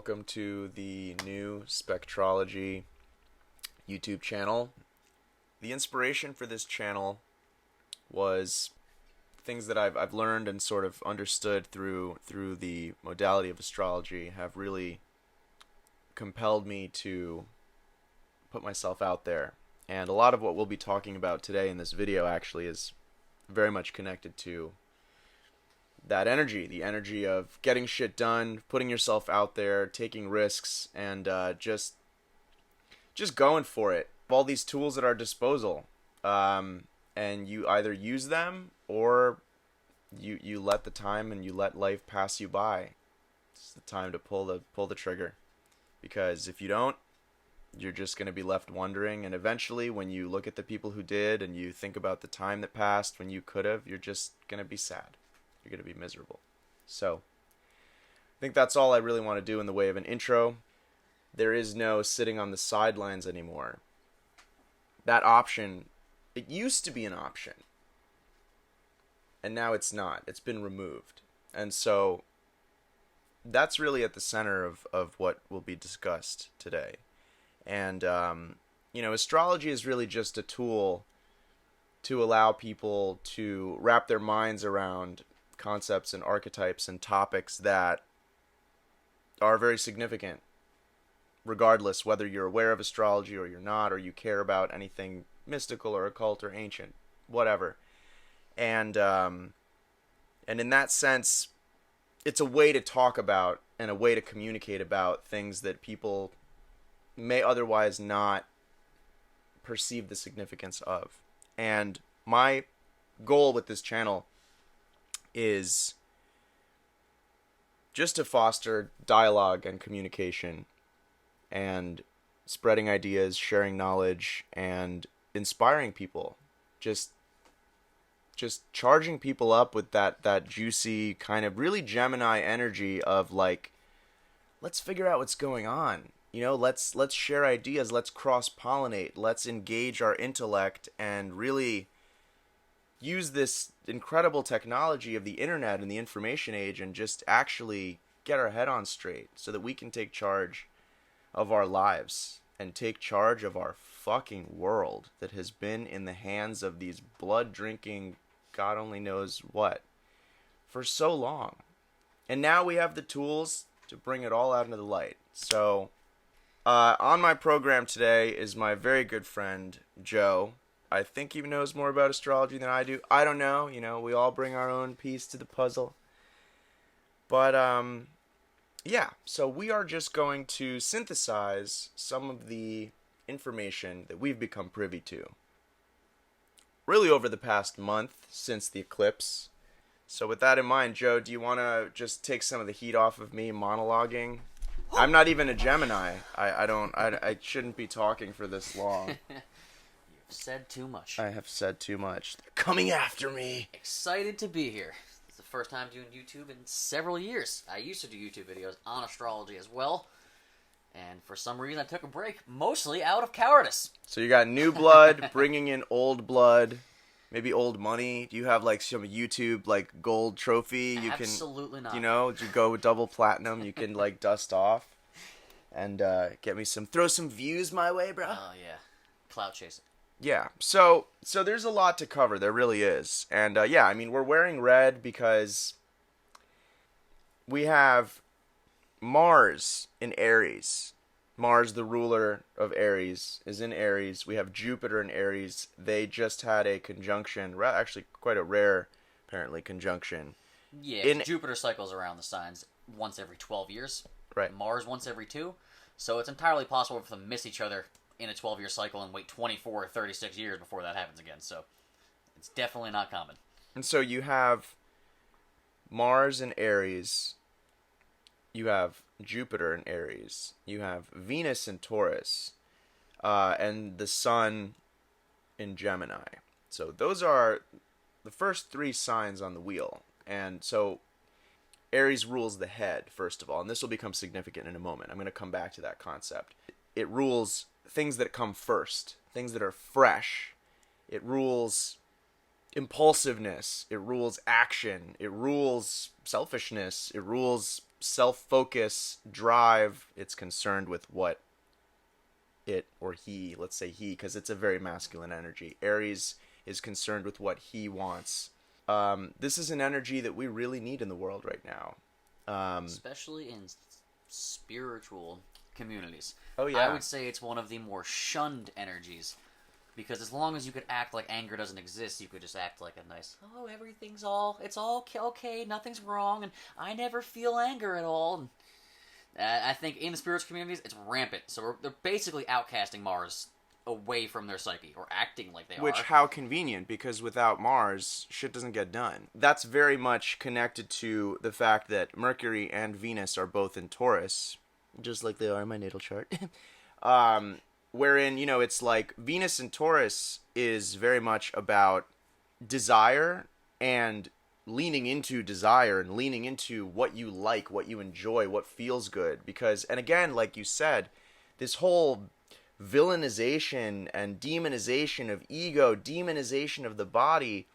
welcome to the new Spectrology YouTube channel. The inspiration for this channel was things that I've learned and sort of understood through the modality of astrology have really compelled me to put myself out there. And a lot of what we'll be talking about today in this video actually is very much connected to that energy, the energy of getting shit done, putting yourself out there, taking risks, and just going for it. All these tools at our disposal, and you either use them or you let the time and you let life pass you by. It's the time to pull the trigger, because if you don't, you're just going to be left wondering, and eventually when you look at the people who did and you think about the time that passed when you could have, you're just going to be sad. You're going to be miserable. So, I think that's all I really want to do in the way of an intro. There is no sitting on the sidelines anymore. That option, it used to be an option, and now it's not. It's been removed. And so, that's really at the center of what will be discussed today. And, astrology is really just a tool to allow people to wrap their minds around concepts and archetypes and topics that are very significant, regardless whether you're aware of astrology or you're not, or you care about anything mystical or occult or ancient, whatever. And in that sense, it's a way to talk about and a way to communicate about things that people may otherwise not perceive the significance of. And my goal with this channel is just to foster dialogue and communication and spreading ideas, sharing knowledge, and inspiring people. Just charging people up with that juicy kind of really Gemini energy of like, let's figure out what's going on. Let's share ideas, let's cross-pollinate, let's engage our intellect and really use this incredible technology of the internet and the information age and just actually get our head on straight so that we can take charge of our lives and take charge of our fucking world that has been in the hands of these blood-drinking, God only knows what, for so long. And now we have the tools to bring it all out into the light. So, on my program today is my very good friend, Joe. I think he knows more about astrology than I do. I don't know. We all bring our own piece to the puzzle. But, yeah. So we are just going to synthesize some of the information that we've become privy to, really over the past month since the eclipse. So with that in mind, Joe, do you want to just take some of the heat off of me monologuing? I'm not even a Gemini. I shouldn't be talking for this long. You've said too much. I have said too much. They're coming after me. Excited to be here. It's the first time doing YouTube in several years. I used to do YouTube videos on astrology as well. And for some reason I took a break, mostly out of cowardice. So you got new blood, bringing in old blood, maybe old money. Do you have like some YouTube like gold trophy? Absolutely not. You go double platinum, you can like dust off and get me throw some views my way, bro. Oh yeah, cloud chasing. Yeah, so there's a lot to cover. There really is. And we're wearing red because we have Mars in Aries. Mars, the ruler of Aries, is in Aries. We have Jupiter in Aries. They just had a conjunction, actually quite a rare, apparently, conjunction. Yeah, Jupiter cycles around the signs once every 12 years. Right. Mars once every 2. So it's entirely possible for them to miss each other in a 12-year cycle and wait 24 or 36 years before that happens again. So it's definitely not common. And so you have Mars in Aries. You have Jupiter in Aries. You have Venus in Taurus. And the Sun in Gemini. So those are the first 3 signs on the wheel. And so Aries rules the head, first of all. And this will become significant in a moment. I'm going to come back to that concept. It rules things that come first, things that are fresh. It rules impulsiveness. It rules action. It rules selfishness. It rules self-focus, drive. It's concerned with what it or he, let's say he, because it's a very masculine energy. Aries is concerned with what he wants. This is an energy that we really need in the world right now. Especially in spiritual communities. Oh, yeah. I would say it's one of the more shunned energies. Because as long as you could act like anger doesn't exist, you could just act like a nice, oh, it's all okay, nothing's wrong, and I never feel anger at all. And, I think in the spiritual communities, it's rampant. So they're basically outcasting Mars away from their psyche, or acting like they are. Which, how convenient, because without Mars, shit doesn't get done. That's very much connected to the fact that Mercury and Venus are both in Taurus, just like they are in my natal chart. Wherein, it's like Venus in Taurus is very much about desire and leaning into desire and leaning into what you like, what you enjoy, what feels good. Because, and again, like you said, this whole villainization and demonization of ego, demonization of the body,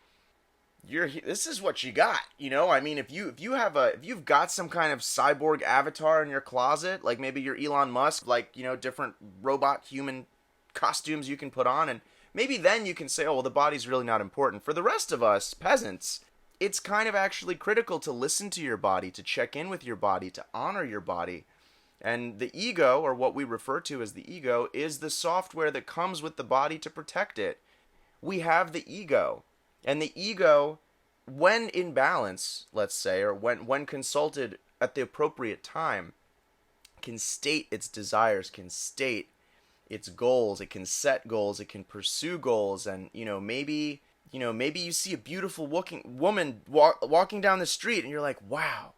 this is what you got, I mean, if you've got some kind of cyborg avatar in your closet, like maybe you're Elon Musk, like, different robot human costumes you can put on, and maybe then you can say, oh, well, the body's really not important. For the rest of us peasants, it's kind of actually critical to listen to your body, to check in with your body, to honor your body. And the ego, or what we refer to as the ego, is the software that comes with the body to protect it. We have the ego. And the ego, when in balance, let's say, or when consulted at the appropriate time, can state its desires, can state its goals, it can set goals, it can pursue goals, and, maybe you see a beautiful woman walking down the street, and you're like, wow,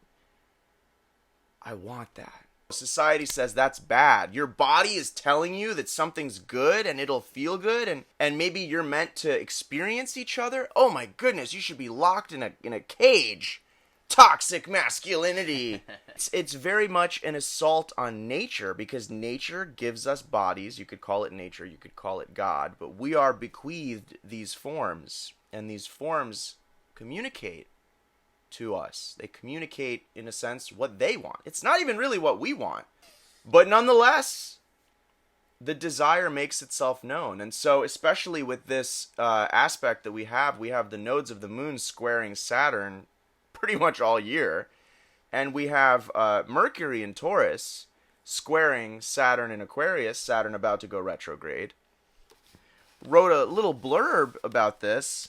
I want that. Society says that's bad. Your body is telling you that something's good and it'll feel good, and maybe you're meant to experience each other. Oh my goodness, you should be locked in a cage. Toxic masculinity. It's very much an assault on nature, because nature gives us bodies. You could call it nature, you could call it God, but we are bequeathed these forms, and these forms communicate to us. They communicate, in a sense, what they want. It's not even really what we want. But nonetheless, the desire makes itself known. And so, especially with this aspect that we have the nodes of the moon squaring Saturn pretty much all year. And we have Mercury in Taurus squaring Saturn in Aquarius, Saturn about to go retrograde. Wrote a little blurb about this,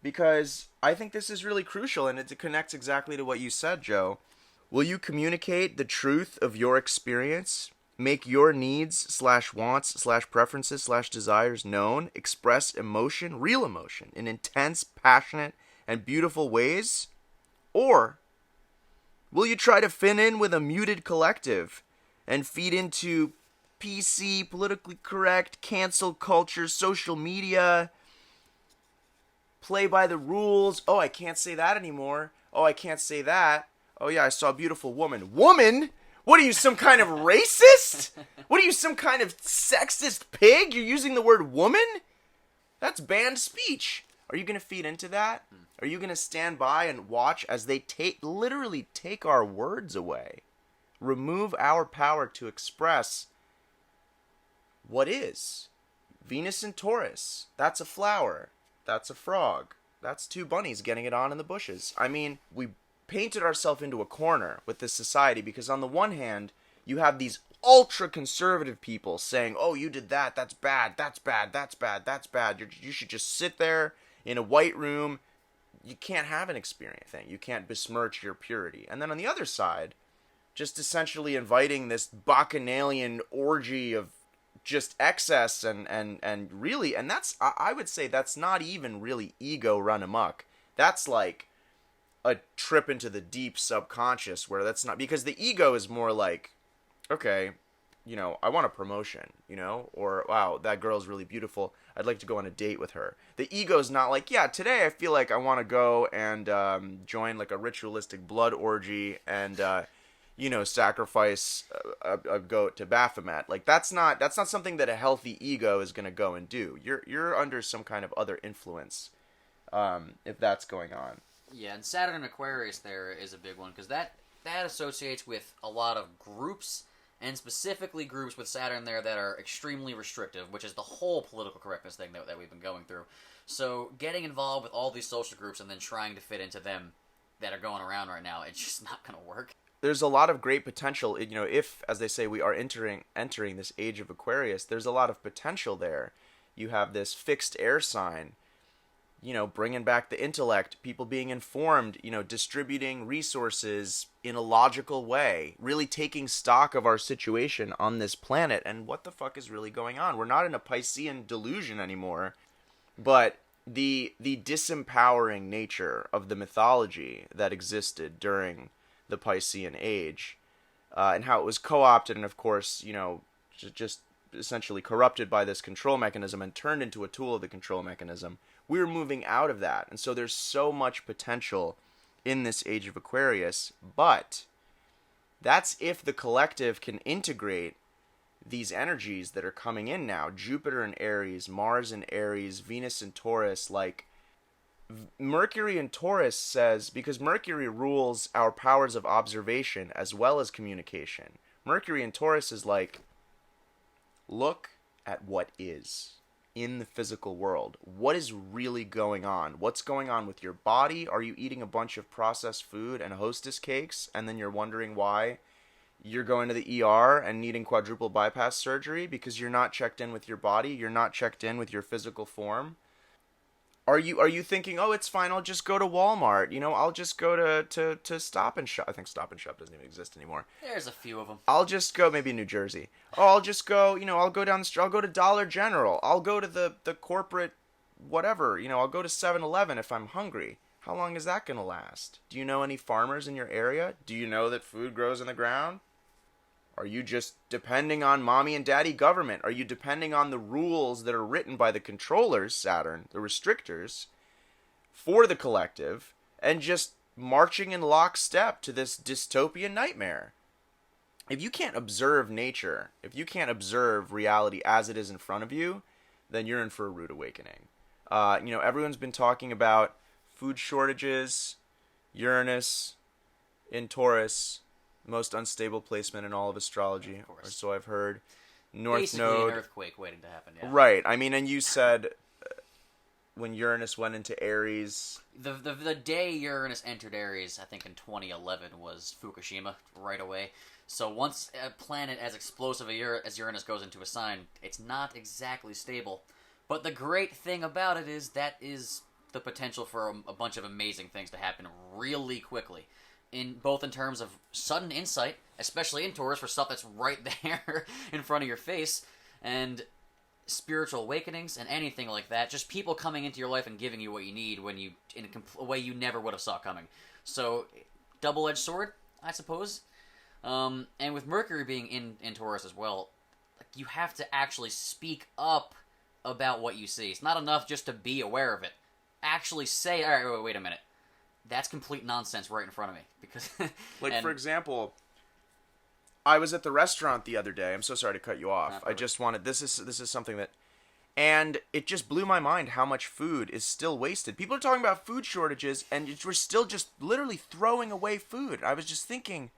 because I think this is really crucial, and it connects exactly to what you said, Joe. Will you communicate the truth of your experience? Make your needs/wants/preferences/desires known? Express emotion, real emotion, in intense, passionate, and beautiful ways? Or will you try to fit in with a muted collective and feed into PC, politically correct, cancel culture, social media, play by the rules? Oh, I can't say that anymore. Oh, I can't say that. Oh, yeah, I saw a beautiful woman. Woman? What are you, some kind of racist? What are you, some kind of sexist pig? You're using the word woman? That's banned speech. Are you going to feed into that? Are you going to stand by and watch as they literally take our words away? Remove our power to express what is. Venus in Taurus. That's a flower. That's a frog. That's two bunnies getting it on in the bushes. I mean, we painted ourselves into a corner with this society, because on the one hand, you have these ultra-conservative people saying, oh, you did that, that's bad, that's bad, that's bad, that's bad. You should just sit there in a white room. You can't have an experience thing. You can't besmirch your purity. And then on the other side, just essentially inviting this bacchanalian orgy of just excess and really, and that's, I would say that's not even really ego run amok. That's like a trip into the deep subconscious, where that's not, because the ego is more like, okay, I want a promotion, or wow, that girl's really beautiful, I'd like to go on a date with her. The ego's not like, yeah, today I feel like I want to go and join like a ritualistic blood orgy and sacrifice a goat to Baphomet. Like that's not something that a healthy ego is going to go and do. You're under some kind of other influence, if that's going on. Yeah, and Saturn in Aquarius there is a big one, because that that associates with a lot of groups, and specifically groups with Saturn there that are extremely restrictive, which is the whole political correctness thing that we've been going through. So getting involved with all these social groups and then trying to fit into them that are going around right now, it's just not going to work. There's a lot of great potential. If, as they say, we are entering this age of Aquarius, there's a lot of potential there. You have this fixed air sign, bringing back the intellect, people being informed, distributing resources in a logical way, really taking stock of our situation on this planet and what the fuck is really going on. We're not in a Piscean delusion anymore, but the disempowering nature of the mythology that existed during the Piscean age, and how it was co-opted and, of course, just essentially corrupted by this control mechanism and turned into a tool of the control mechanism. We're moving out of that, and so there's so much potential in this age of Aquarius, but that's if the collective can integrate these energies that are coming in now. Jupiter in Aries, Mars in Aries, Venus in Taurus, like Mercury in Taurus says, because Mercury rules our powers of observation as well as communication. Mercury in Taurus is like, look at what is in the physical world. What is really going on? What's going on with your body? Are you eating a bunch of processed food and Hostess cakes, and then you're wondering why you're going to the ER and needing quadruple bypass surgery because you're not checked in with your body? You're not checked in with your physical form? Are you thinking, oh, it's fine, I'll just go to Walmart, I'll just go to Stop and Shop. I think Stop and Shop doesn't even exist anymore. There's a few of them. I'll just go, maybe New Jersey. Oh, I'll just go, I'll go down the street, I'll go to Dollar General. I'll go to the corporate whatever, I'll go to 7-Eleven if I'm hungry. How long is that going to last? Do you know any farmers in your area? Do you know that food grows in the ground? Are you just depending on mommy and daddy government? Are you depending on the rules that are written by the controllers, Saturn, the restrictors, for the collective, and just marching in lockstep to this dystopian nightmare? If you can't observe nature, if you can't observe reality as it is in front of you, then you're in for a rude awakening. Everyone's been talking about food shortages, Uranus in Taurus, most unstable placement in all of astrology, or so I've heard. North Basically Node, an earthquake waiting to happen. Yeah. Right. I mean, and you said when Uranus went into Aries, the day Uranus entered Aries, I think in 2011, was Fukushima right away. So once a planet as explosive as Uranus goes into a sign, it's not exactly stable. But the great thing about it is that is the potential for a bunch of amazing things to happen really quickly. Both in terms of sudden insight, especially in Taurus for stuff that's right there in front of your face, and spiritual awakenings and anything like that. Just people coming into your life and giving you what you need in a way you never would have saw coming. So, double-edged sword, I suppose. And with Mercury being in Taurus as well, you have to actually speak up about what you see. It's not enough just to be aware of it. Actually say, all right, wait a minute. That's complete nonsense right in front of me. Because for example, I was at the restaurant the other day. I'm so sorry to cut you off. I just wanted, this is something that, and it just blew my mind how much food is still wasted. People are talking about food shortages, and we're still just literally throwing away food. I was just thinking,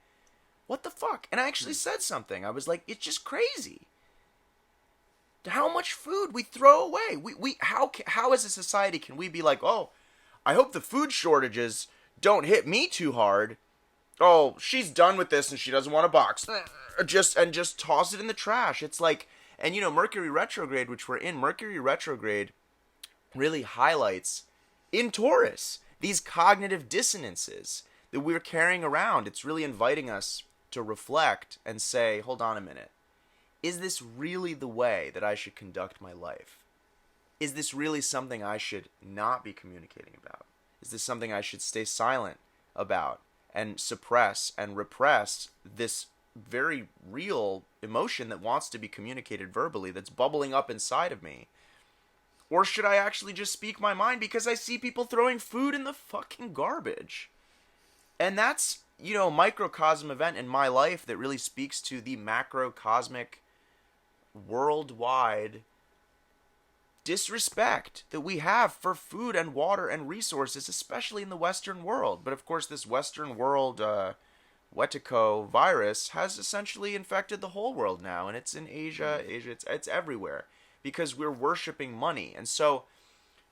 what the fuck? And I actually said something. I was like, it's just crazy. How much food we throw away. How as a society can we be like, oh, I hope the food shortages don't hit me too hard. Oh, she's done with this and she doesn't want a box. Just toss it in the trash. It's like, and Mercury retrograde, which we're in, Mercury retrograde really highlights in Taurus these cognitive dissonances that we're carrying around. It's really inviting us to reflect and say, hold on a minute. Is this really the way that I should conduct my life? Is this really something I should not be communicating about? Is this something I should stay silent about and suppress and repress this very real emotion that wants to be communicated verbally, that's bubbling up inside of me? Or should I actually just speak my mind because I see people throwing food in the fucking garbage? And that's, a microcosm event in my life that really speaks to the macrocosmic, worldwide disrespect that we have for food and water and resources, especially in the Western world. But of course, this Western world, Wetiko virus has essentially infected the whole world now, and it's in Asia. It's everywhere because we're worshiping money. And so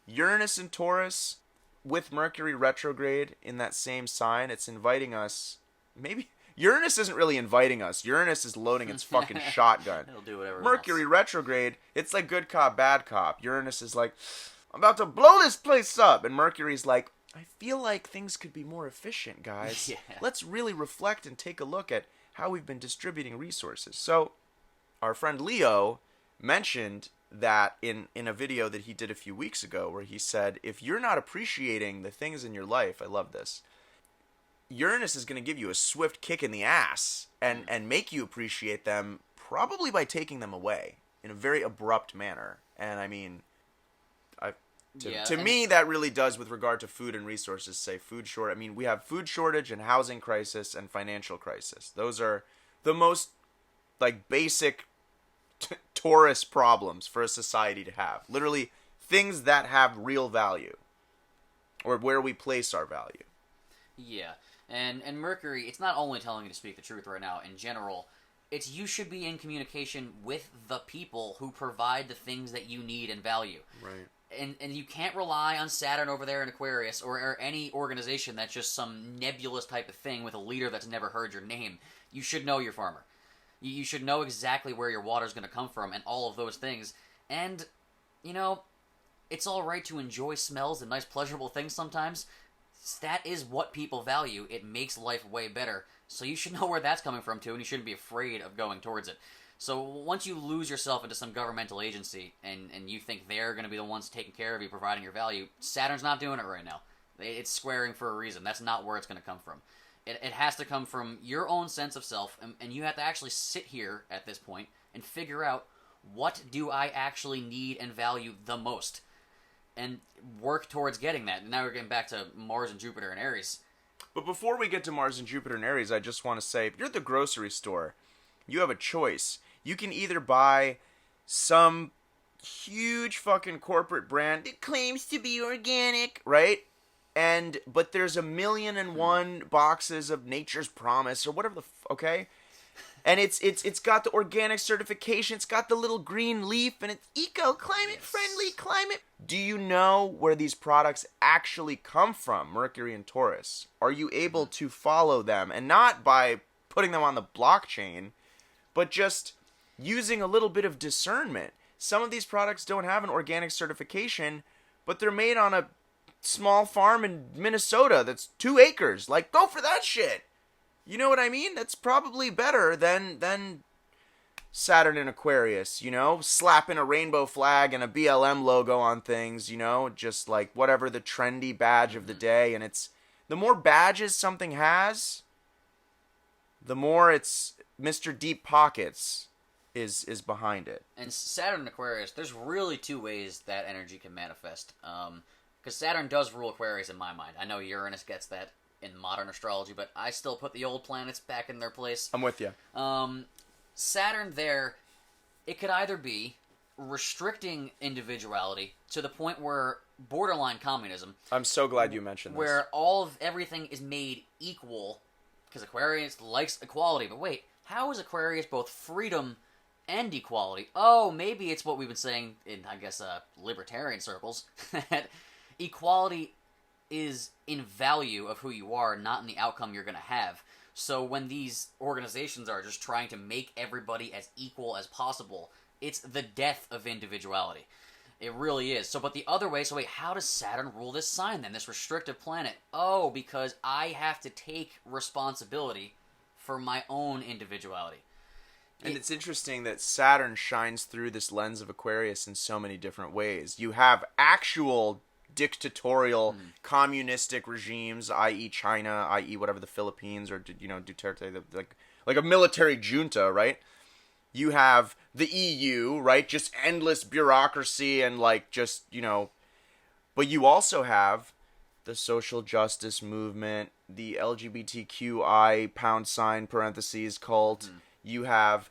Uranus and Taurus with Mercury retrograde in that same sign, it's inviting us. Maybe Uranus isn't really inviting us. Uranus is loading its fucking shotgun. It'll do whatever. Mercury retrograde, it's like good cop, bad cop. Uranus is like, I'm about to blow this place up. And Mercury's like, I feel like things could be more efficient, guys. Yeah. Let's really reflect and take a look at how we've been distributing resources. So, our friend Leo mentioned that in a video that he did a few weeks ago, where he said, if you're not appreciating the things in your life, I love this, Uranus is going to give you a swift kick in the ass and make you appreciate them, probably by taking them away in a very abrupt manner. And I mean, to me, that really does, with regard to food and resources, say food short. I mean, we have food shortage and housing crisis and financial crisis. Those are the most like basic Taurus problems for a society to have. Literally things that have real value, or where we place our value. Yeah. And Mercury, it's not only telling you to speak the truth right now. In general, it's you should be in communication with the people who provide the things that you need and value. Right. And you can't rely on Saturn over there in Aquarius or any organization that's just some nebulous type of thing with a leader that's never heard your name. You should know your farmer. You should know exactly where your water's going to come from and all of those things. And, you know, it's all right to enjoy smells and nice pleasurable things sometimes. That is what people value. It makes life way better. So you should know where that's coming from too, and you shouldn't be afraid of going towards it. So once you lose yourself into some governmental agency and you think they're going to be the ones taking care of you, providing your value, Saturn's not doing it right now. It's squaring for a reason. That's not where it's going to come from. It has to come from your own sense of self, and you have to actually sit here at this point and figure out, what do I actually need and value the most? And work towards getting that. Now we're getting back to Mars and Jupiter and Aries. But before we get to Mars and Jupiter and Aries, I just want to say, if you're at the grocery store, you have a choice. You can either buy some huge fucking corporate brand that claims to be organic, right? But there's 1,000,001 boxes of Nature's Promise or whatever okay? And it's got the organic certification, it's got the little green leaf, and it's eco, climate friendly, climate. Do you know where these products actually come from, Mercury and Taurus? Are you able to follow them? And not by putting them on the blockchain, but just using a little bit of discernment. Some of these products don't have an organic certification, but they're made on a small farm in Minnesota that's 2 acres. Like, go for that shit. You know what I mean? That's probably better than Saturn in Aquarius, you know? Slapping a rainbow flag and a BLM logo on things, you know? Just like whatever the trendy badge of the day. And it's, the more badges something has, the more it's Mr. Deep Pockets is behind it. And Saturn and Aquarius, there's really 2 ways that energy can manifest. Because Saturn does rule Aquarius in my mind. I know Uranus gets that in modern astrology, but I still put the old planets back in their place. I'm with you. Saturn there, it could either be restricting individuality to the point where borderline communism. I'm so glad you mentioned this. Where everything is made equal, because Aquarius likes equality. But wait, how is Aquarius both freedom and equality? Oh, maybe it's what we've been saying in, I guess, libertarian circles. That equality is in value of who you are, not in the outcome you're going to have. So when these organizations are just trying to make everybody as equal as possible, it's the death of individuality. It really is. So, but the other way, so wait, how does Saturn rule this sign then, this restrictive planet? Oh, because I have to take responsibility for my own individuality. And it's interesting that Saturn shines through this lens of Aquarius in so many different ways. You have actual dictatorial, communistic regimes, i.e. China, i.e. whatever, the Philippines, or, you know, Duterte, like a military junta, right? You have the EU, right? Just endless bureaucracy and, like, just, you know... But you also have the social justice movement, the LGBTQI # cult. You have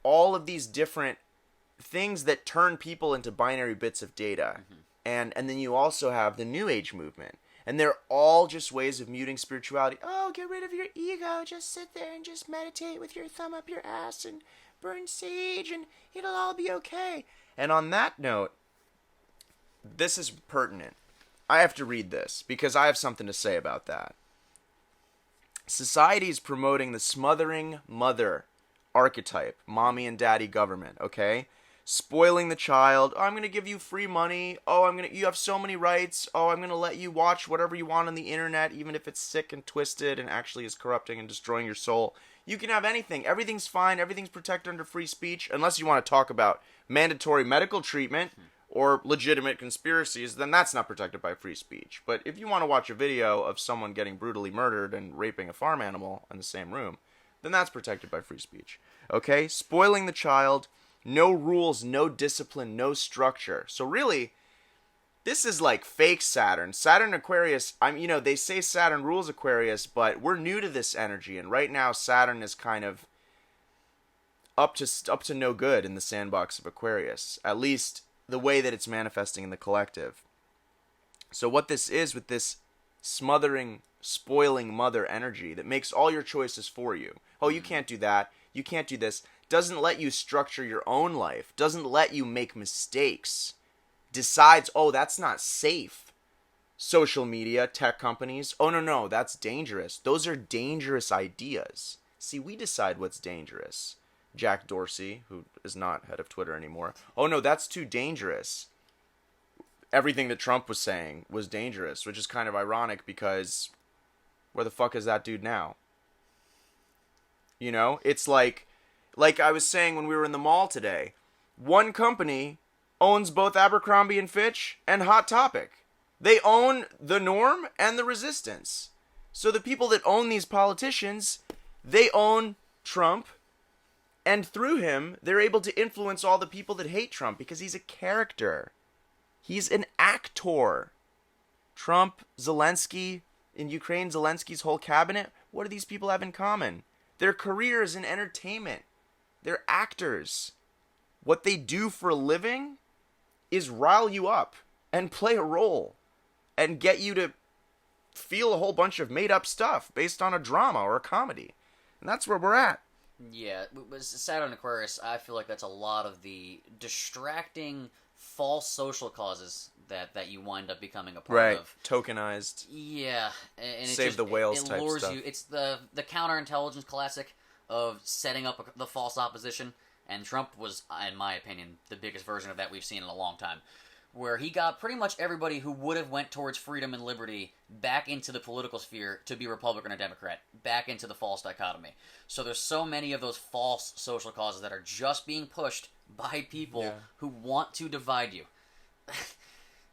all of these different things that turn people into binary bits of data. And then you also have the New Age movement. And they're all just ways of muting spirituality. Oh, get rid of your ego. Just sit there and just meditate with your thumb up your ass and burn sage and it'll all be okay. And on that note, this is pertinent. I have to read this because I have something to say about that. Society is promoting the smothering mother archetype, mommy and daddy government, okay? Spoiling the child. Oh, I'm going to give you free money. Oh, you have so many rights. Oh, I'm going to let you watch whatever you want on the internet, even if it's sick and twisted and actually is corrupting and destroying your soul. You can have anything. Everything's fine. Everything's protected under free speech. Unless you want to talk about mandatory medical treatment or legitimate conspiracies, then that's not protected by free speech. But if you want to watch a video of someone getting brutally murdered and raping a farm animal in the same room, then that's protected by free speech. Okay? Spoiling the child, no rules, no discipline, no structure. So really, this is like fake Saturn. Saturn Aquarius, they say Saturn rules Aquarius, but we're new to this energy, and right now Saturn is kind of up to no good in the sandbox of Aquarius. At least the way that it's manifesting in the collective. So what this is with this smothering, spoiling mother energy that makes all your choices for you. Oh, you can't do that. You can't do this. Doesn't let you structure your own life. Doesn't let you make mistakes. Decides, oh, that's not safe. Social media, tech companies. Oh, no, that's dangerous. Those are dangerous ideas. See, we decide what's dangerous. Jack Dorsey, who is not head of Twitter anymore. Oh, no, that's too dangerous. Everything that Trump was saying was dangerous, which is kind of ironic because where the fuck is that dude now? You know, it's like I was saying when we were in the mall today, one company owns both Abercrombie and Fitch and Hot Topic. They own The Norm and The Resistance. So the people that own these politicians, they own Trump, and through him, they're able to influence all the people that hate Trump because he's a character. He's an actor. Trump, Zelensky, in Ukraine, Zelensky's whole cabinet, what do these people have in common? Their careers in entertainment. They're actors. What they do for a living is rile you up and play a role and get you to feel a whole bunch of made-up stuff based on a drama or a comedy. And that's where we're at. Yeah, with Saturn Aquarius, I feel like that's a lot of the distracting, false social causes that you wind up becoming a part of. Tokenized. Yeah, and Save the whales type lures stuff. you. It's the counterintelligence classic of setting up the false opposition, and Trump was, in my opinion, the biggest version of that we've seen in a long time, where he got pretty much everybody who would have went towards freedom and liberty back into the political sphere to be Republican or Democrat, back into the false dichotomy. So there's so many of those false social causes that are just being pushed by people who want to divide you.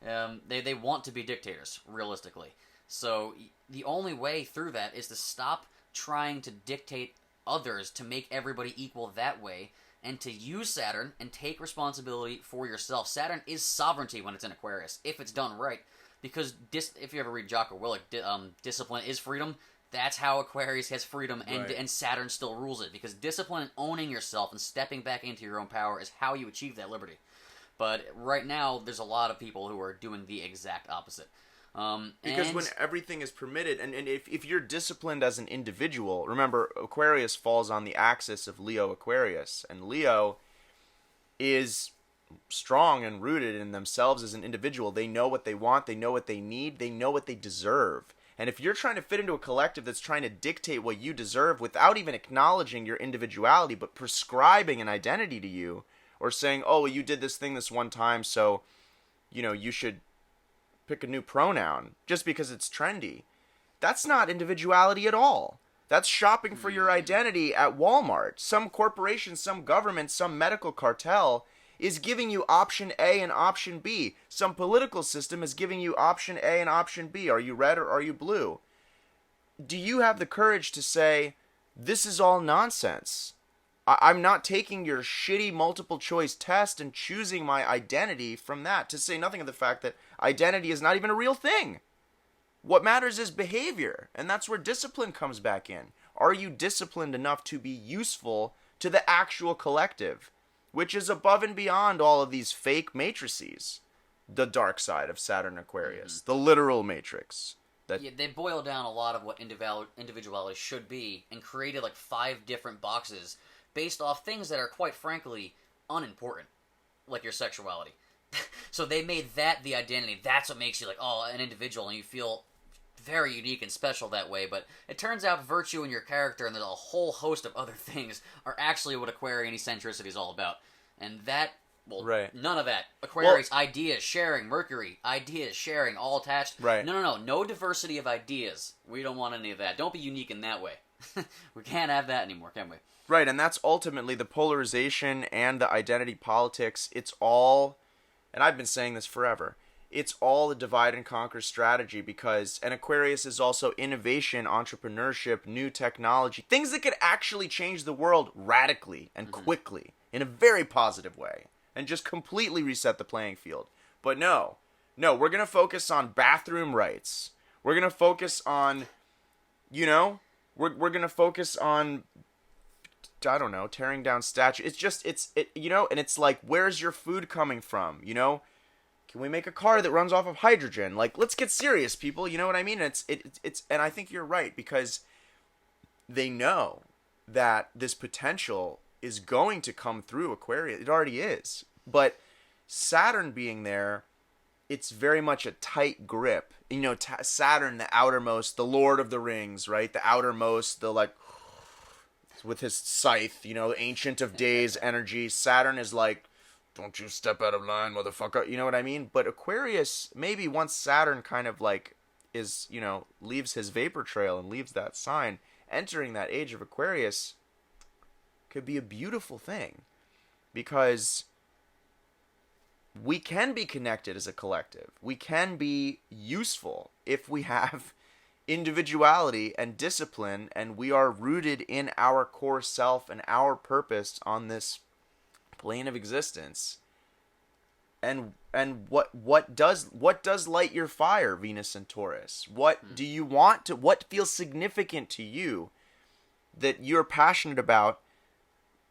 They want to be dictators, realistically. So the only way through that is to stop trying to dictate others to make everybody equal that way, and to use Saturn and take responsibility for yourself. Saturn is sovereignty when it's in Aquarius, if it's done right. Because if you ever read Jocko Willink, discipline is freedom. That's how Aquarius has freedom, and Saturn still rules it. Because discipline and owning yourself and stepping back into your own power is how you achieve that liberty. But right now, there's a lot of people who are doing the exact opposite. Because when everything is permitted, and if you're disciplined as an individual, remember, Aquarius falls on the axis of Leo Aquarius, and Leo is strong and rooted in themselves as an individual. They know what they want, they know what they need, they know what they deserve. And if you're trying to fit into a collective that's trying to dictate what you deserve without even acknowledging your individuality, but prescribing an identity to you, or saying, oh, well, you did this thing this one time, so, you should pick a new pronoun just because it's trendy. That's not individuality at all. That's shopping for your identity at Walmart. Some corporation, some government, some medical cartel is giving you option A and option B. Some political system is giving you option A and option B. Are you red or are you blue? Do you have the courage to say, this is all nonsense? I'm not taking your shitty multiple choice test and choosing my identity from that, to say nothing of the fact that identity is not even a real thing. What matters is behavior, and that's where discipline comes back in. Are you disciplined enough to be useful to the actual collective, which is above and beyond all of these fake matrices? The dark side of Saturn Aquarius, the literal matrix. That Yeah, they boiled down a lot of what individuality should be and created like 5 different boxes based off things that are quite frankly unimportant, like your sexuality. So they made that the identity. That's what makes you like, oh, an individual, and you feel very unique and special that way. But it turns out virtue in your character and there's a whole host of other things are actually what Aquarian eccentricity is all about. And that, well, right. None of that. Aquarius, ideas, sharing. Mercury, ideas, sharing, all attached. Right. No diversity of ideas. We don't want any of that. Don't be unique in that way. We can't have that anymore, can we? Right, and that's ultimately the polarization and the identity politics. It's all, and I've been saying this forever, it's all a divide and conquer strategy because an Aquarius is also innovation, entrepreneurship, new technology, things that could actually change the world radically and quickly in a very positive way and just completely reset the playing field. But no, we're going to focus on bathroom rights. We're going to focus on, we're going to focus on, I don't know, tearing down statues. And it's like, where's your food coming from? Can we make a car that runs off of hydrogen? Like, let's get serious, people. You know what I mean? And I think you're right because they know that this potential is going to come through Aquarius. It already is. But Saturn being there, it's very much a tight grip. Saturn, the outermost, the Lord of the Rings, right? The outermost, the like, with his scythe, ancient of days energy. Saturn is like, don't you step out of line, motherfucker. You know what I mean? But Aquarius, maybe once Saturn kind of like is, leaves his vapor trail and leaves that sign, entering that age of Aquarius could be a beautiful thing because we can be connected as a collective. We can be useful if we have individuality and discipline and we are rooted in our core self and our purpose on this plane of existence. And what does light your fire, Venus and Taurus? What do you want to, what feels significant to you that you're passionate about,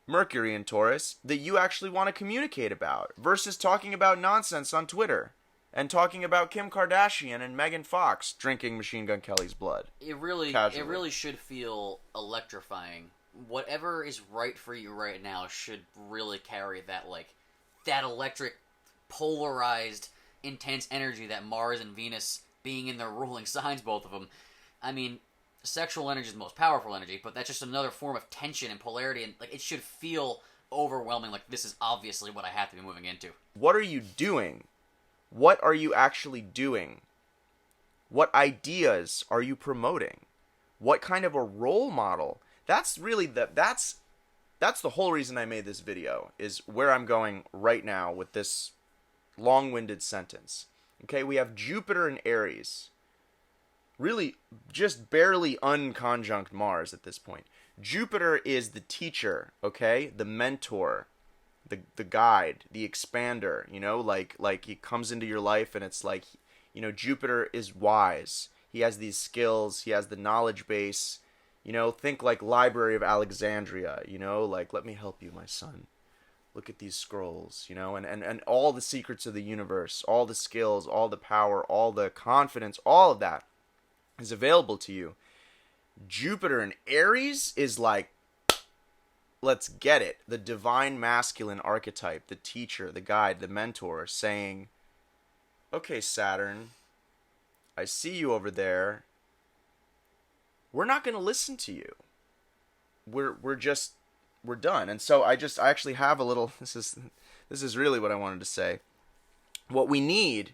Mercury and Taurus, that you actually want to communicate about versus talking about nonsense on Twitter and talking about Kim Kardashian and Megan Fox drinking Machine Gun Kelly's blood. It really should feel electrifying. Whatever is right for you right now should really carry that electric, polarized, intense energy that Mars and Venus being in their ruling signs, both of them. I mean, sexual energy is the most powerful energy, but that's just another form of tension and polarity, and it should feel overwhelming, like this is obviously what I have to be moving into. What are you doing? What are you actually doing? What ideas are you promoting? What kind of a role model? That's really that's the whole reason I made this video, is where I'm going right now with this long-winded sentence. Okay, we have Jupiter in Aries. Really just barely unconjunct Mars at this point. Jupiter is the teacher, okay? The mentor, the guide, the expander, like he comes into your life and it's like, Jupiter is wise. He has these skills, he has the knowledge base. Think like Library of Alexandria, like, let me help you, my son. Look at these scrolls, and all the secrets of the universe, all the skills, all the power, all the confidence, all of that is available to you. Jupiter in Aries is like, let's get it. The divine masculine archetype, the teacher, the guide, the mentor, saying, okay, Saturn, I see you over there. We're not going to listen to you. We're done. And so I actually have a little, this is really what I wanted to say. What we need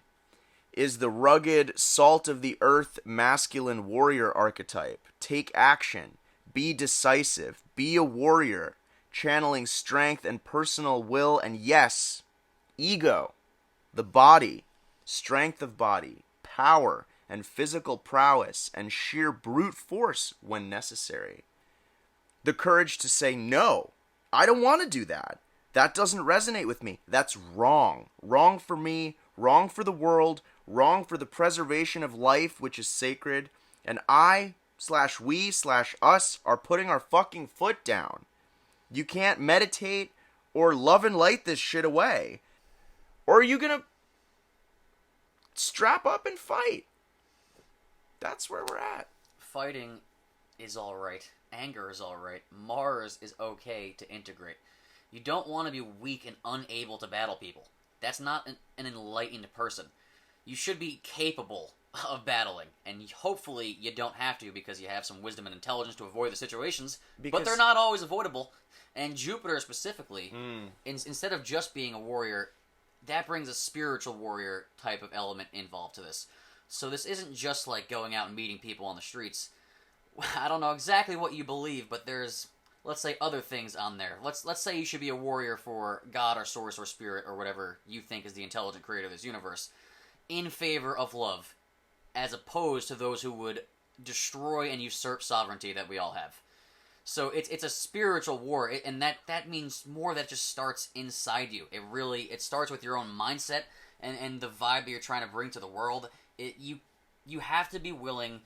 is the rugged, salt of the earth, masculine warrior archetype. Take action. Be decisive. Be a warrior. Channeling strength and personal will and, yes, ego. The body. Strength of body. Power and physical prowess and sheer brute force when necessary. The courage to say, no, I don't want to do that. That doesn't resonate with me. That's wrong. Wrong for me, wrong for the world, wrong for the preservation of life, which is sacred. And I/we/us are putting our fucking foot down. You can't meditate or love and light this shit away. Or are you going to strap up and fight? That's where we're at. Fighting is alright. Anger is alright. Mars is okay to integrate. You don't want to be weak and unable to battle people. That's not an enlightened person. You should be capable of battling, and hopefully you don't have to because you have some wisdom and intelligence to avoid the situations, but they're not always avoidable. And Jupiter specifically, instead of just being a warrior, that brings a spiritual warrior type of element involved to this. So this isn't just like going out and meeting people on the streets. I don't know exactly what you believe, but there's, let's say, other things on there. Let's say you should be a warrior for God or source or spirit or whatever you think is the intelligent creator of this universe, in favor of love, as opposed to those who would destroy and usurp sovereignty that we all have. So it's a spiritual war, and that means more that just starts inside you. It starts with your own mindset and the vibe that you're trying to bring to the world. You have to be willing,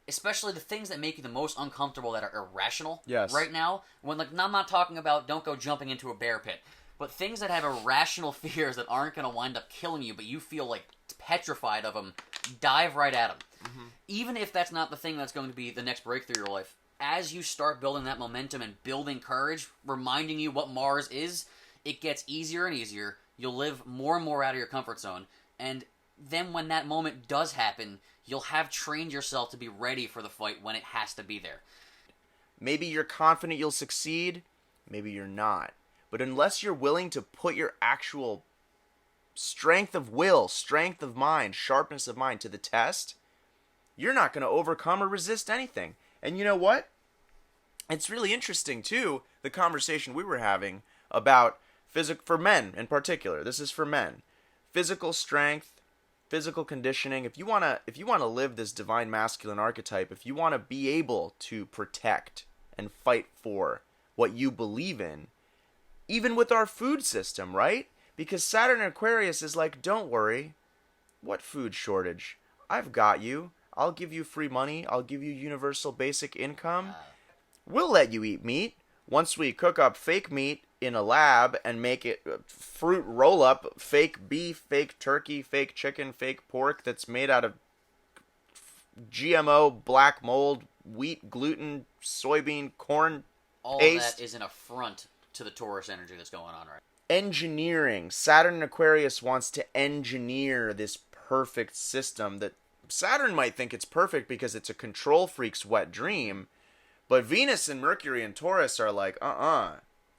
especially the things that make you the most uncomfortable that are irrational right now. When I'm not talking about don't go jumping into a bear pit, but things that have irrational fears that aren't going to wind up killing you, but you feel like petrified of them, dive right at them. Mm-hmm. Even if that's not the thing that's going to be the next breakthrough in your life. As you start building that momentum and building courage, reminding you what Mars is, it gets easier and easier. You'll live more and more out of your comfort zone. And then when that moment does happen, you'll have trained yourself to be ready for the fight when it has to be there. Maybe you're confident you'll succeed, maybe you're not. But unless you're willing to put your actual strength of will, strength of mind, sharpness of mind to the test, you're not going to overcome or resist anything. And you know what? It's really interesting, too, the conversation we were having about for men in particular. This is for men. Physical strength, physical conditioning. If you want to live this divine masculine archetype, if you want to be able to protect and fight for what you believe in, even with our food system, right? Because Saturn in Aquarius is like, don't worry. What food shortage? I've got you. I'll give you free money. I'll give you universal basic income. We'll let you eat meat. Once we cook up fake meat in a lab and make it fruit roll-up, fake beef, fake turkey, fake chicken, fake pork that's made out of GMO, black mold, wheat, gluten, soybean, corn all paste. Of that is an affront to the Taurus energy that's going on right now. Engineering. Saturn in Aquarius wants to engineer this perfect system that Saturn might think it's perfect because it's a control freak's wet dream, but Venus and Mercury and Taurus are like,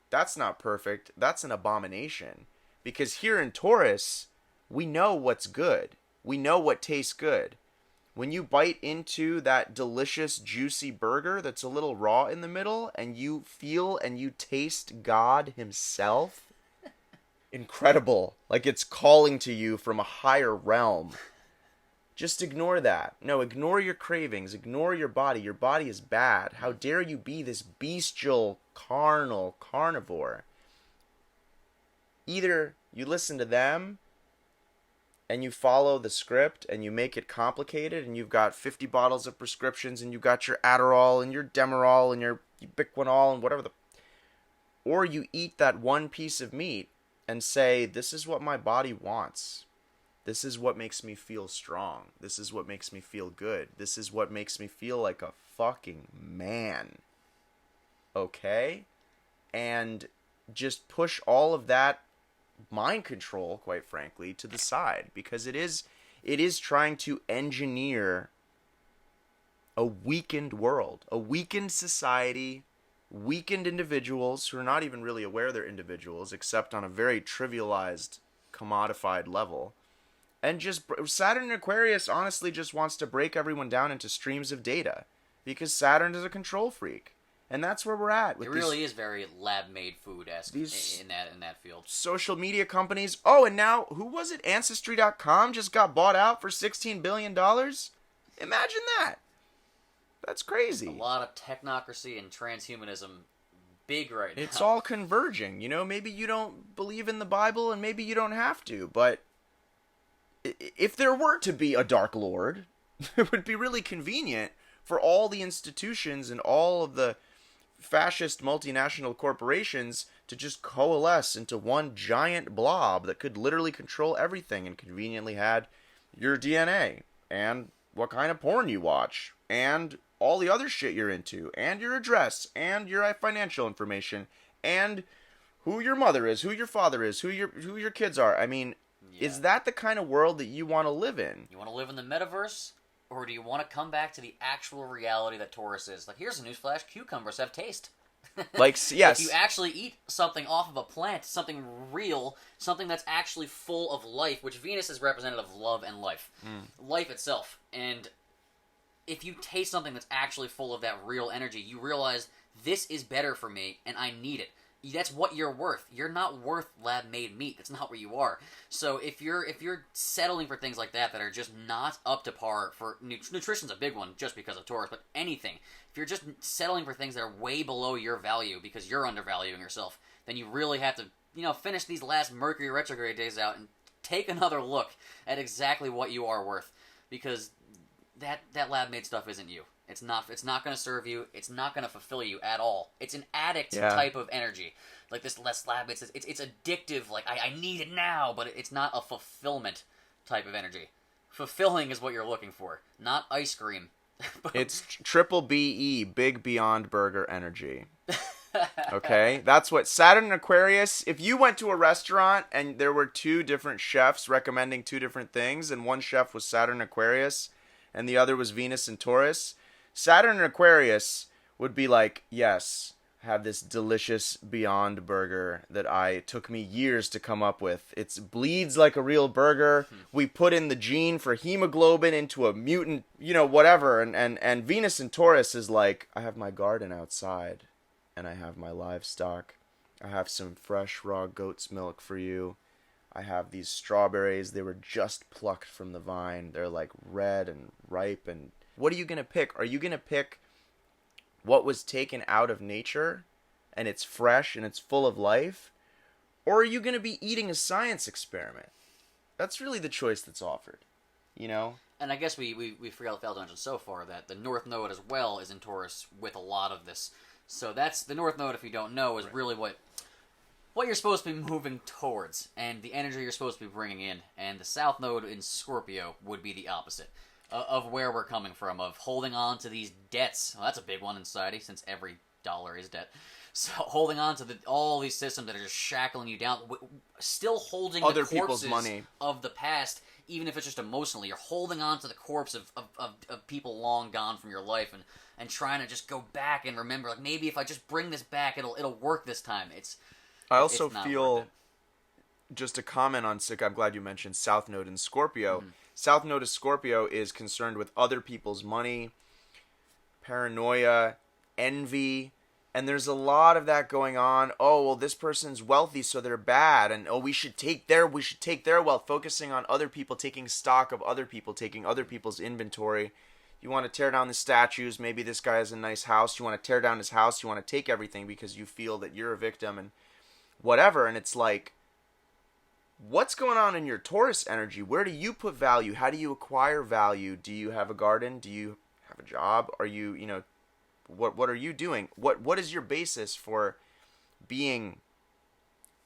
that's not perfect. That's an abomination. Because here in Taurus, we know what's good. We know what tastes good. When you bite into that delicious, juicy burger that's a little raw in the middle, and you feel and you taste God himself, incredible. Like it's calling to you from a higher realm. Just ignore that. No, ignore your cravings. Ignore your body. Your body is bad. How dare you be this bestial, carnal carnivore? Either you listen to them and you follow the script and you make it complicated and you've got 50 bottles of prescriptions and you've got your Adderall and your Demerol and your Ubiquinol and whatever or you eat that one piece of meat and say, this is what my body wants. This is what makes me feel strong. This is what makes me feel good. This is what makes me feel like a fucking man. Okay? And just push all of that mind control, quite frankly, to the side. Because it is trying to engineer a weakened world. A weakened society. Weakened individuals who are not even really aware they're individuals, except on a very trivialized, commodified level. And just Saturn in Aquarius honestly just wants to break everyone down into streams of data because Saturn is a control freak, and that's where we're at. With it really is very lab-made food-esque in that field. Social media companies. Oh, and now who was it? Ancestry.com just got bought out for $16 billion. Imagine that. That's crazy. A lot of technocracy and transhumanism. Big right now. It's all converging. You know, maybe you don't believe in the Bible, and maybe you don't have to, but if there were to be a Dark Lord, it would be really convenient for all the institutions and all of the fascist multinational corporations to just coalesce into one giant blob that could literally control everything and conveniently had your DNA and what kind of porn you watch, and all the other shit you're into, and your address, and your financial information, and who your mother is, who your father is, who your kids are. I mean, is that the kind of world that you want to live in? You want to live in the metaverse? Or do you want to come back to the actual reality that Taurus is? Like, here's a newsflash, cucumbers have taste. Like, yes. If you actually eat something off of a plant, something real, something that's actually full of life, which Venus is representative of love and life. Life itself. And if you taste something that's actually full of that real energy, you realize this is better for me and I need it. That's what you're worth. You're not worth lab-made meat. That's not where you are. So if you're settling for things like that are just not up to par for nutrition's a big one just because of Taurus, but anything. If you're just settling for things that are way below your value because you're undervaluing yourself, then you really have to, finish these last Mercury retrograde days out and take another look at exactly what you are worth, because that lab-made stuff isn't you. It's not going to serve you. It's not going to fulfill you at all. It's an addict type of energy. Like this less lab, it's addictive. Like, I need it now, but it's not a fulfillment type of energy. Fulfilling is what you're looking for, not ice cream. It's triple BE, Big Beyond Burger energy. Okay? That's what Saturn and Aquarius, if you went to a restaurant and there were two different chefs recommending two different things, and one chef was Saturn and Aquarius, and the other was Venus and Taurus, Saturn and Aquarius would be like, yes, have this delicious Beyond Burger that took me years to come up with. It bleeds like a real burger. We put in the gene for hemoglobin into a mutant, whatever. And Venus and Taurus is like, I have my garden outside, and I have my livestock. I have some fresh raw goat's milk for you. I have these strawberries. They were just plucked from the vine. They're like red and ripe. And what are you going to pick? Are you going to pick what was taken out of nature and it's fresh and it's full of life? Or are you going to be eating a science experiment? That's really the choice that's offered, And I guess we failed to mention so far that the North Node as well is in Taurus with a lot of this. So that's the North Node, if you don't know, is really what you're supposed to be moving towards and the energy you're supposed to be bringing in. And the South Node in Scorpio would be the opposite of where we're coming from, of holding on to these debts. Well, that's a big one in society since every dollar is debt. So holding on to all these systems that are just shackling you down, still holding other the people's corpses money of the past, even if it's just emotionally. You're holding on to the corpse of people long gone from your life and trying to just go back and remember, like, maybe if I just bring this back, it'll work this time. I also feel, just to comment on I'm glad you mentioned South Node in Scorpio. South Node of Scorpio is concerned with other people's money, paranoia, envy, and there's a lot of that going on. Oh, well, this person's wealthy, so they're bad, and we should take their wealth, focusing on other people, taking stock of other people, taking other people's inventory. You want to tear down the statues. Maybe this guy has a nice house. You want to tear down his house. You want to take everything because you feel that you're a victim and whatever. And it's like, what's going on in your Taurus energy? Where do you put value? How do you acquire value? Do you have a garden? Do you have a job? Are you, what are you doing? What is your basis for being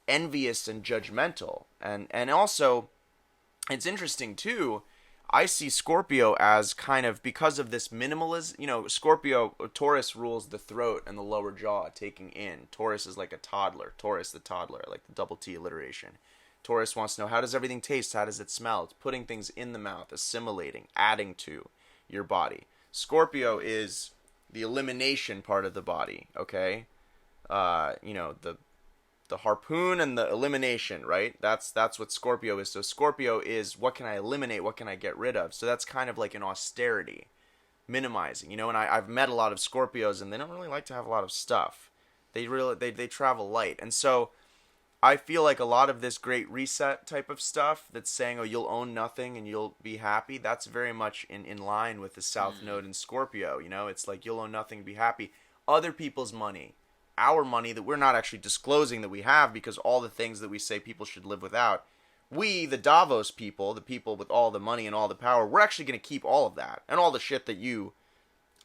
envious and judgmental? And also, it's interesting too, I see Scorpio as kind of, because of this minimalism, Scorpio, Taurus rules the throat and the lower jaw, taking in. Taurus is like a toddler. Taurus the toddler, like the double T alliteration. Taurus wants to know, how does everything taste? How does it smell? It's putting things in the mouth, assimilating, adding to your body. Scorpio is the elimination part of the body, okay? The harpoon and the elimination, right? That's what Scorpio is. So Scorpio is, what can I eliminate? What can I get rid of? So that's kind of like an austerity, minimizing, and I've met a lot of Scorpios, and they don't really like to have a lot of stuff. They travel light. And so I feel like a lot of this great reset type of stuff that's saying, oh, you'll own nothing and you'll be happy, that's very much in line with the South Node in Scorpio. It's like, you'll own nothing and be happy. Other people's money, our money that we're not actually disclosing that we have, because all the things that we say people should live without, we, the Davos people, the people with all the money and all the power, we're actually going to keep all of that. And all the shit that you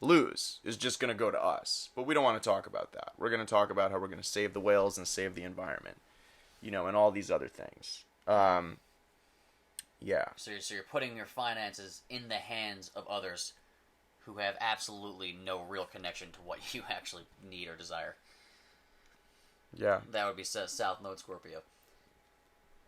lose is just going to go to us. But we don't want to talk about that. We're going to talk about how we're going to save the whales and save the environment, and all these other things. Yeah. So you're putting your finances in the hands of others who have absolutely no real connection to what you actually need or desire. Yeah. That would be South Node Scorpio.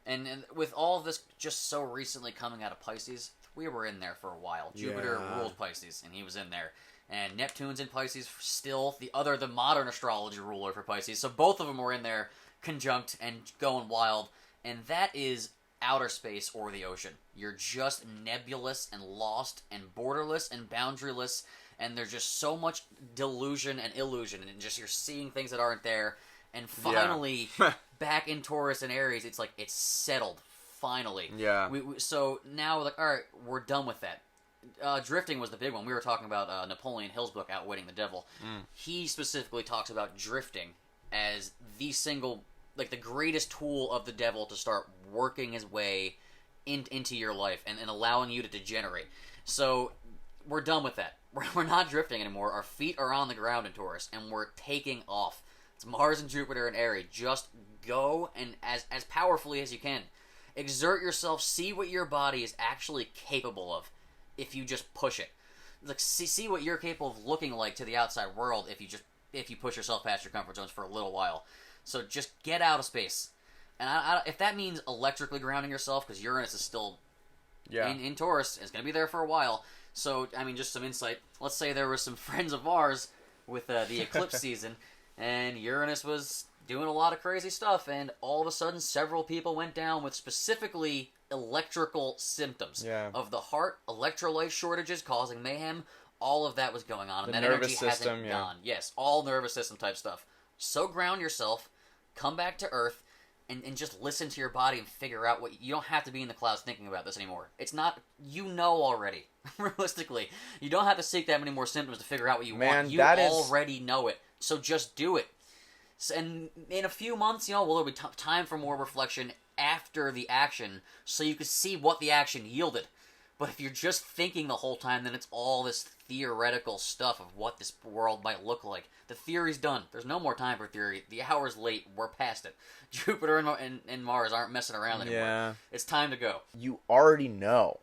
And with all of this just so recently coming out of Pisces, we were in there for a while. Jupiter ruled Pisces, and he was in there. And Neptune's in Pisces still, the modern astrology ruler for Pisces. So both of them were in there conjunct and going wild. And that is outer space or the ocean. You're just nebulous and lost and borderless and boundaryless. And there's just so much delusion and illusion. And just you're seeing things that aren't there. And finally, back in Taurus and Aries, it's like it's settled. Finally. Yeah. So now we're like, all right, we're done with that. Drifting was the big one. We were talking about Napoleon Hill's book, Outwitting the Devil. He specifically talks about drifting as the single, like the greatest tool of the devil to start working his way into your life and allowing you to degenerate. So we're done with that. We're not drifting anymore. Our feet are on the ground in Taurus, and we're taking off. It's Mars and Jupiter and Aries. Just go and as powerfully as you can. Exert yourself. See what your body is actually capable of if you just push it. Like see what you're capable of looking like to the outside world if you push yourself past your comfort zones for a little while. So just get out of space. And if that means electrically grounding yourself, because Uranus is still in Taurus, it's going to be there for a while. So, I mean, just some insight. Let's say there were some friends of ours with the eclipse season, and Uranus was doing a lot of crazy stuff, and all of a sudden several people went down with specifically electrical symptoms of the heart, electrolyte shortages causing mayhem. All of that was going on, and that energy hasn't gone. Yes, all nervous system type stuff. So ground yourself, come back to Earth, and just listen to your body and figure out what... You don't have to be in the clouds thinking about this anymore. It's not... You know already. Realistically. You don't have to seek that many more symptoms to figure out what you want. You already know it. So just do it. And in a few months, there'll be time for more reflection after the action, so you can see what the action yielded. But if you're just thinking the whole time, then it's all this theoretical stuff of what this world might look like. The theory's done. There's no more time for theory. The hour's late. We're past it. Jupiter and Mars aren't messing around anymore. Yeah. It's time to go. You already know.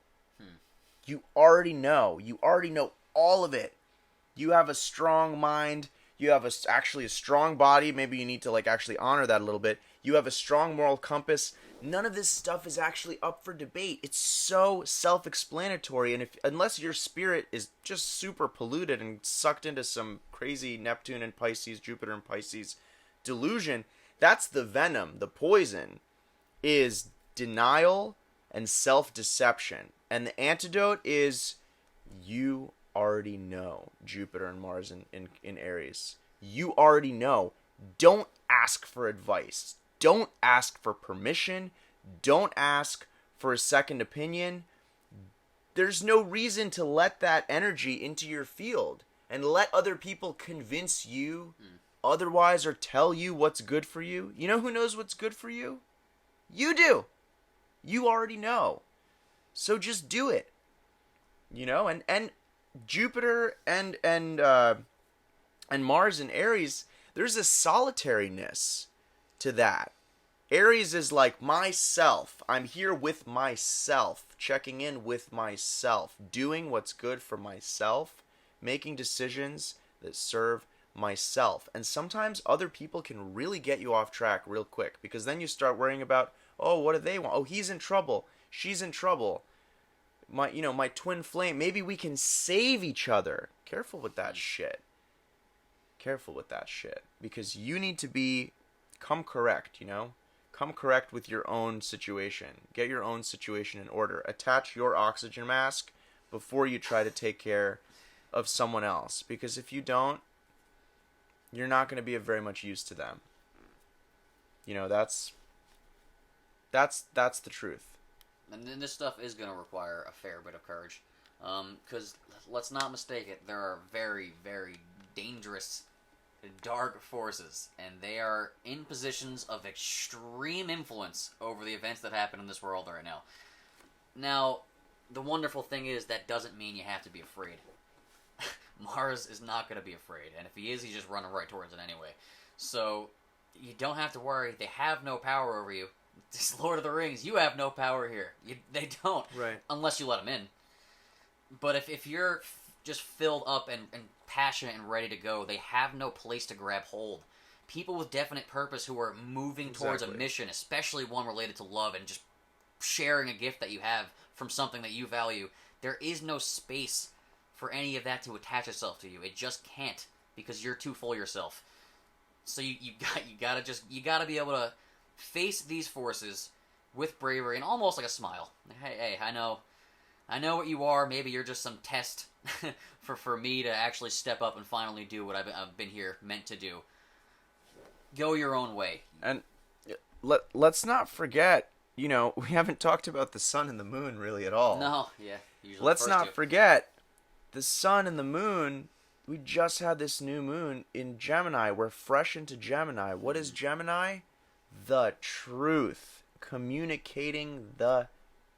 You already know. You already know all of it. You have a strong mind. You have actually a strong body. Maybe you need to actually honor that a little bit. You have a strong moral compass. None of this stuff is actually up for debate. It's so self-explanatory, and unless your spirit is just super polluted and sucked into some crazy Neptune and Pisces, Jupiter and Pisces delusion, that's the venom. The poison is denial and self-deception. And the antidote is you already know Jupiter and Mars in Aries. You already know. Don't ask for advice. Don't ask for permission. Don't ask for a second opinion. There's no reason to let that energy into your field and let other people convince you otherwise or tell you what's good for you. You know who knows what's good for you? You do. You already know. So just do it. And Jupiter and Mars in Aries, there's a solitariness to that. Aries is like myself. I'm here with myself, checking in with myself, doing what's good for myself, making decisions that serve myself. And sometimes other people can really get you off track real quick, because then you start worrying about, oh, what do they want? Oh, he's in trouble. She's in trouble. My twin flame. Maybe we can save each other. Careful with that shit. Careful with that shit. Because you need to come correct, Come correct with your own situation. Get your own situation in order. Attach your oxygen mask before you try to take care of someone else. Because if you don't, you're not going to be of very much use to them. That's the truth. And then this stuff is going to require a fair bit of courage. Because let's not mistake it, there are very, very dangerous dark forces, and they are in positions of extreme influence over the events that happen in this world right now. Now, the wonderful thing is that doesn't mean you have to be afraid. Mars is not going to be afraid, and if he is, he's just running right towards it anyway. So, you don't have to worry. They have no power over you. This Lord of the Rings, you have no power here. They don't. Right. Unless you let them in. But if you're just filled up and passionate and ready to go, they have no place to grab hold. People with definite purpose who are moving towards a mission, especially one related to love and just sharing a gift that you have from something that you value, there is no space for any of that to attach itself to you. It just can't, because you're too full yourself. So you gotta be able to face these forces with bravery and almost like a smile. Hey, I know what you are. Maybe you're just some test for me to actually step up and finally do what I've been here meant to do. Go your own way. And let's not forget, we haven't talked about the sun and the moon really at all. No, yeah. Usually let's not forget the sun and the moon. We just had this new moon in Gemini. We're fresh into Gemini. What is Gemini? The truth. Communicating the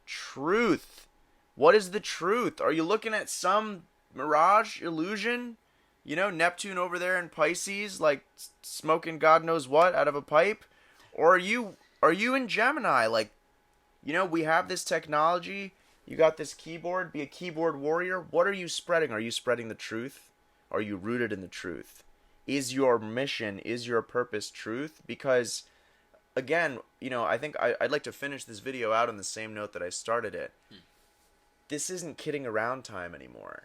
truth. What is the truth? Are you looking at some mirage, illusion? Neptune over there in Pisces, like smoking God knows what out of a pipe? Or are you in Gemini? Like, we have this technology. You got this keyboard. Be a keyboard warrior. What are you spreading? Are you spreading the truth? Are you rooted in the truth? Is your mission, is your purpose truth? Because, again, I think I'd like to finish this video out on the same note that I started it. This isn't kidding around time anymore.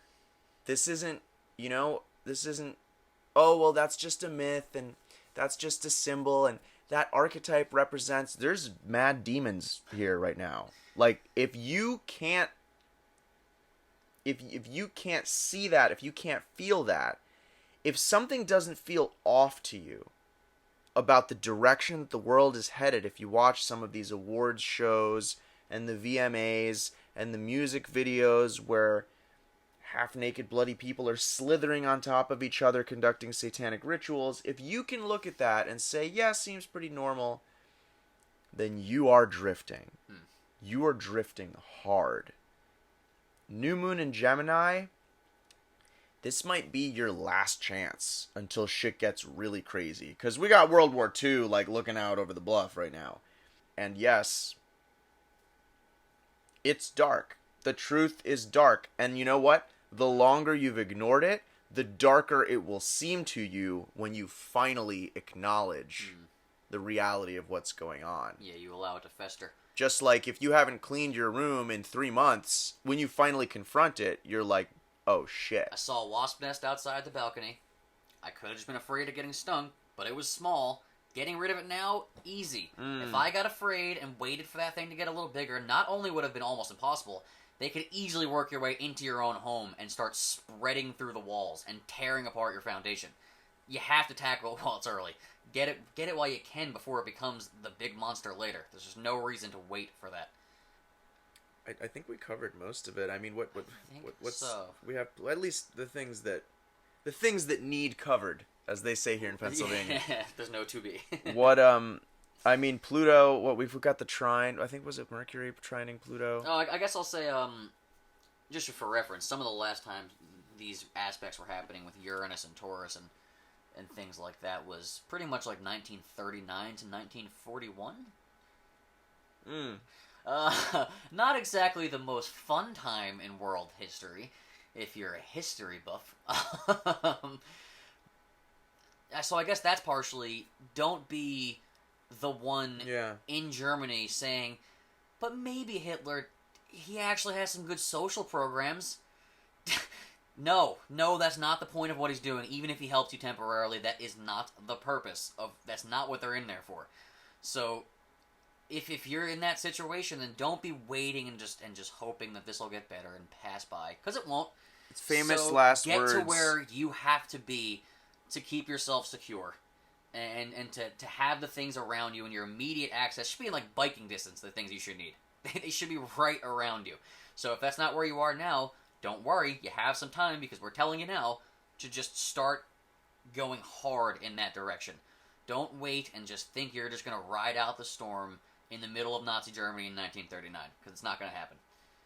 This isn't, oh, well, that's just a myth, and that's just a symbol, and that archetype represents, there's mad demons here right now. Like, if you can't see that, if you can't feel that, if something doesn't feel off to you about the direction that the world is headed, if you watch some of these awards shows and the VMAs and the music videos where half-naked bloody people are slithering on top of each other conducting satanic rituals, if you can look at that and say, yeah, seems pretty normal, then you are drifting. You are drifting hard. New moon in Gemini, this might be your last chance until shit gets really crazy. Because we got World War II, like, looking out over the bluff right now. And yes, it's dark. The truth is dark. And you know what? The longer you've ignored it, the darker it will seem to you when you finally acknowledge the reality of what's going on. Yeah, you allow it to fester. Just like if you haven't cleaned your room in 3 months, when you finally confront it, you're like, oh shit. I saw a wasp nest outside the balcony. I could have just been afraid of getting stung, but it was small. Getting rid of it now, easy. If I got afraid and waited for that thing to get a little bigger, not only would it have been almost impossible, they could easily work your way into your own home and start spreading through the walls and tearing apart your foundation. You have to tackle it while it's early. Get it while you can before it becomes the big monster later. There's just no reason to wait for that. I think we covered most of it. I mean, what's so. We have at least the things that need covered, as they say here in Pennsylvania. Yeah, there's no to be. I mean, Pluto. We've got the trine. I think was it Mercury trining Pluto. Oh, I guess I'll say just for reference, some of the last times these aspects were happening with Uranus and Taurus and things like that was pretty much like 1939 to 1941. Not exactly the most fun time in world history, if you're a history buff. So I guess that's partially, don't be the one in Germany saying, but maybe Hitler, he actually has some good social programs. No, that's not the point of what he's doing. Even if he helps you temporarily, that is not the purpose of. That's not what they're in there for. So, if you're in that situation, then don't be waiting and just hoping that this will get better and pass by, because it won't. It's famous last words. Get to where you have to be to keep yourself secure, and to have the things around you and your immediate access should be in like biking distance. The things you should need, they should be right around you. So if that's not where you are now, don't worry, you have some time, because we're telling you now to just start going hard in that direction. Don't wait and just think you're just going to ride out the storm in the middle of Nazi Germany in 1939, because it's not going to happen.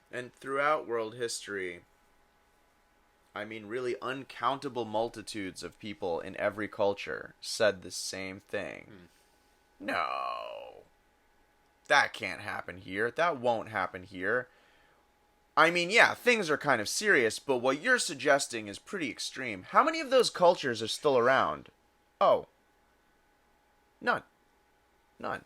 And throughout world history, I mean, really uncountable multitudes of people in every culture said the same thing. No. that can't happen here. That won't happen here. I mean, yeah, things are kind of serious, but what you're suggesting is pretty extreme. How many of those cultures are still around? Oh, none. None.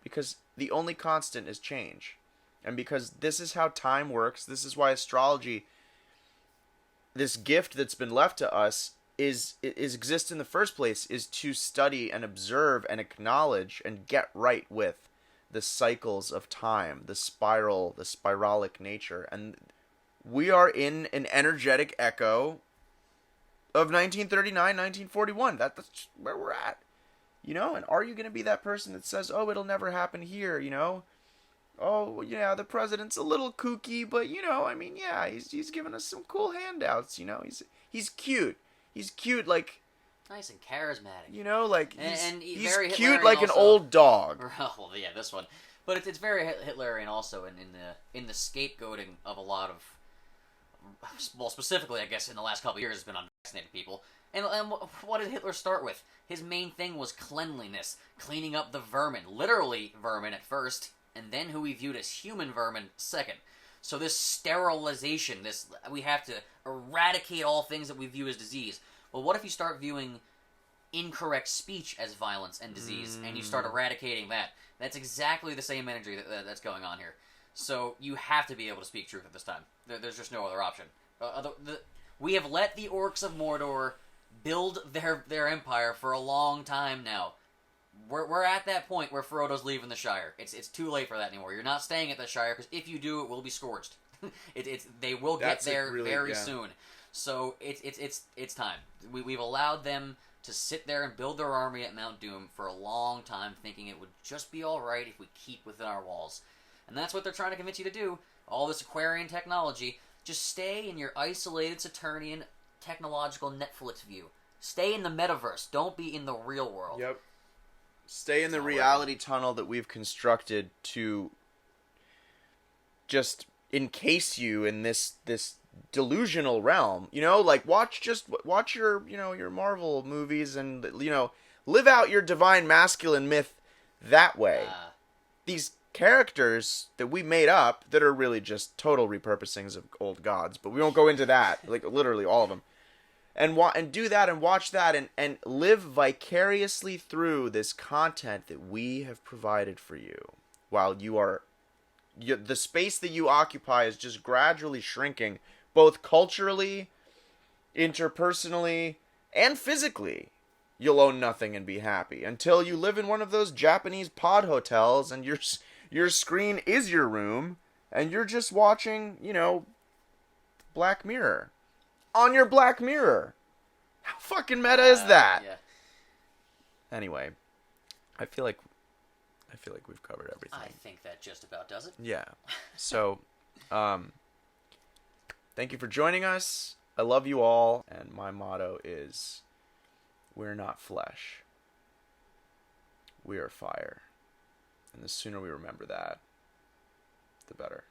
Because the only constant is change. And because this is how time works, this is why astrology, this gift that's been left to us, is exists in the first place, is to study and observe and acknowledge and get right with the cycles of time, the spiralic nature. And we are in an energetic echo of 1939, 1941. That's where we're at. You know, and are you going to be that person that says, oh, it'll never happen here, you know? Oh, yeah, the president's a little kooky, but, you know, I mean, yeah, he's giving us some cool handouts, you know? He's cute. He's cute, like... Nice and charismatic. You know, like, he's cute like also, an old dog. Well, yeah, this one. But it's very Hitlerian also in the scapegoating of a lot of... Well, specifically, I guess, in the last couple of years, has been unvaccinated people. And what did Hitler start with? His main thing was cleanliness, cleaning up the vermin, literally vermin at first, and then who he viewed as human vermin second. So this sterilization, we have to eradicate all things that we view as disease. Well, what if you start viewing incorrect speech as violence and disease, and you start eradicating that? That's exactly the same energy that's going on here. So you have to be able to speak truth at this time. There's just no other option. We have let the orcs of Mordor build their empire for a long time now. We're at that point where Frodo's leaving the Shire. It's too late for that anymore. You're not staying at the Shire, because if you do, it will be scorched. They will get there very soon. So it's time. We've allowed them to sit there and build their army at Mount Doom for a long time, thinking it would just be all right if we keep within our walls. And that's what they're trying to convince you to do. All this Aquarian technology. Just stay in your isolated Saturnian technological Netflix view. Stay in the metaverse. Don't be in the real world. Yep. Stay in the reality tunnel that we've constructed to just encase you in this delusional realm. You know, like watch your, you know, your Marvel movies and, you know, live out your divine masculine myth that way. These characters that we made up that are really just total repurposings of old gods, but we won't go into that, like literally all of them. And do that and watch that and live vicariously through this content that we have provided for you while the space that you occupy is just gradually shrinking, both culturally, interpersonally, and physically. You'll own nothing and be happy until you live in one of those Japanese pod hotels and your screen is your room and you're just watching, you know, Black Mirror. On your Black Mirror. How fucking meta is that? Yeah. Anyway, I feel like we've covered everything. I think that just about does it. Yeah. So, thank you for joining us. I love you all, and my motto is, we're not flesh. We are fire. And the sooner we remember that, the better.